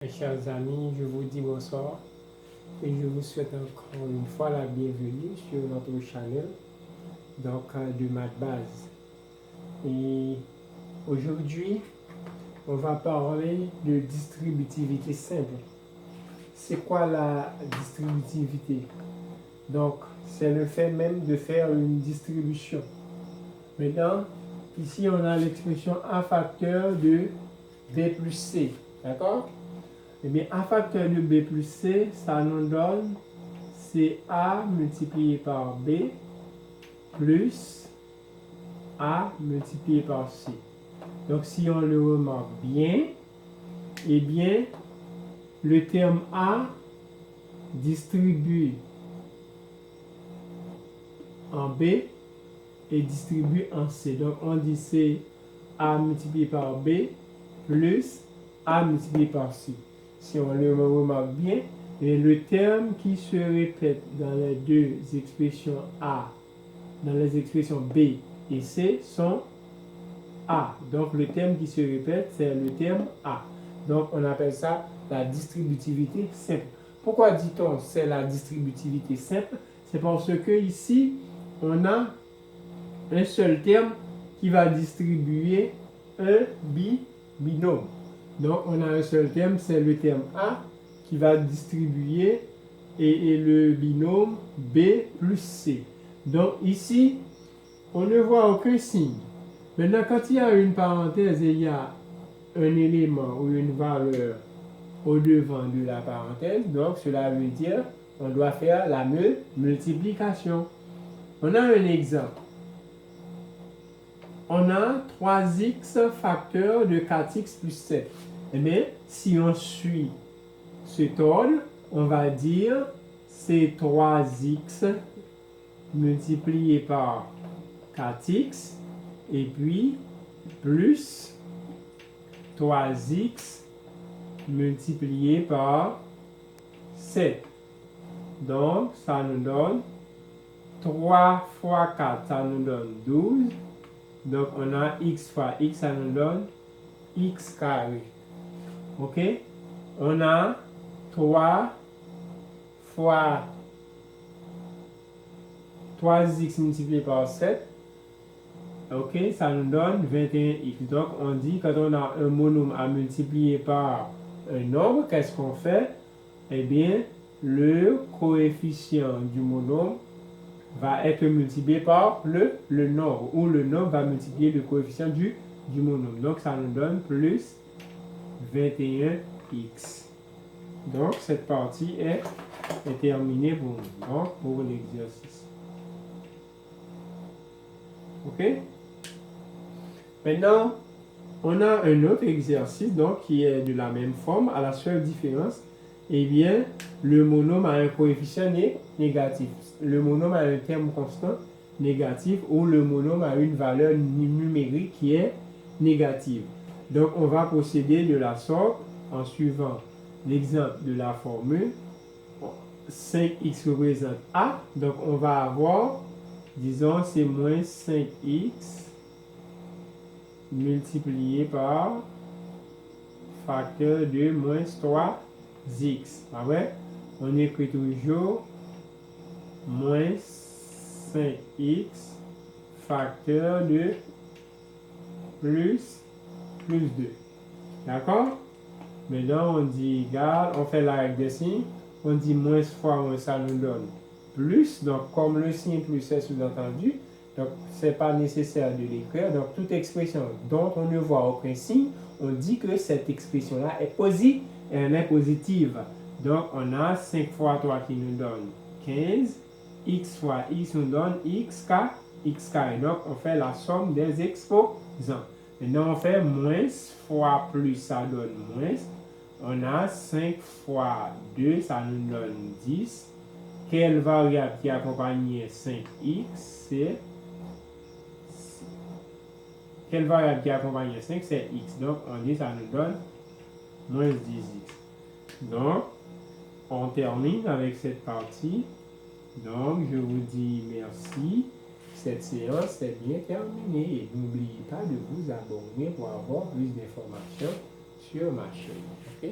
Mes chers amis, je vous dis bonsoir et je vous souhaite encore une fois la bienvenue sur notre channel de Math Base. Et aujourd'hui, on va parler de distributivité simple. C'est quoi la distributivité? Donc, c'est le fait même de faire une distribution. Maintenant, ici, on a l'expression A facteur de B plus C. D'accord? Eh bien, A facteur de B plus C, ça nous donne c'est A multiplié par B plus A multiplié par C. Donc, si on le remarque bien, eh bien, le terme A distribue en B et distribue en C. Donc, on dit c'est A multiplié par B plus A multiplié par C. Si on le remarque bien, et le terme qui se répète dans les deux expressions A, dans les expressions B et C sont A. Donc le terme qui se répète, c'est le terme A. Donc on appelle ça la distributivité simple. Pourquoi dit-on c'est la distributivité simple? C'est parce que ici, on a un seul terme qui va distribuer un binôme. Donc, on a un seul terme, c'est le terme A qui va distribuer et le binôme B plus C. Donc, ici, on ne voit aucun signe. Maintenant, quand il y a une parenthèse et il y a un élément ou une valeur au-devant de la parenthèse, donc cela veut dire qu'on doit faire la multiplication. On a un exemple. On a 3x facteur de 4x plus 7. Eh bien, si on suit cet ordre, on va dire c'est 3x multiplié par 4x et puis plus 3x multiplié par 7. Donc, ça nous donne 3 fois 4, ça nous donne 12. Donc, on a x fois x, ça nous donne x carré. OK? On a 3 fois 3x multiplié par 7. OK? Ça nous donne 21x. Donc, on dit quand on a un monôme à multiplier par un nombre, qu'est-ce qu'on fait? Eh bien, le coefficient du monôme va être multiplié par le nombre, ou le nombre va multiplier le coefficient du monôme. Donc, ça nous donne plus 21x. Donc, cette partie est terminée pour nous, donc pour l'exercice. OK? Maintenant, on a un autre exercice donc, qui est de la même forme, à la seule différence, eh bien, le monôme a un coefficient négatif. Le monôme a un terme constant négatif ou le monôme a une valeur numérique qui est négative. Donc, on va procéder de la sorte en suivant l'exemple de la formule. 5x représente A. Donc, on va avoir, disons, c'est moins 5x multiplié par facteur de moins 3x. Ah ouais? On écrit toujours moins 5x facteur de plus 2. D'accord? Maintenant, on dit égal, on fait la règle des signes, on dit moins fois moins, ça nous donne plus. Donc, comme le signe plus est sous-entendu, donc ce n'est pas nécessaire de l'écrire. Donc, toute expression dont on ne voit aucun signe, on dit que cette expression-là est positive. Donc, on a 5 fois 3 qui nous donne 15. X fois x nous donne x carré. Donc, on fait la somme des exposants. Maintenant, on fait moins fois plus, ça donne moins. On a 5 fois 2, ça nous donne 10. Quelle variable qui accompagne 5x? C'est quelle variable qui accompagne 5? C'est x. Donc, on dit ça nous donne moins 10x. Donc, on termine avec cette partie. Donc, je vous dis merci. Cette séance est bien terminée et n'oubliez pas de vous abonner pour avoir plus d'informations sur ma chaîne. OK?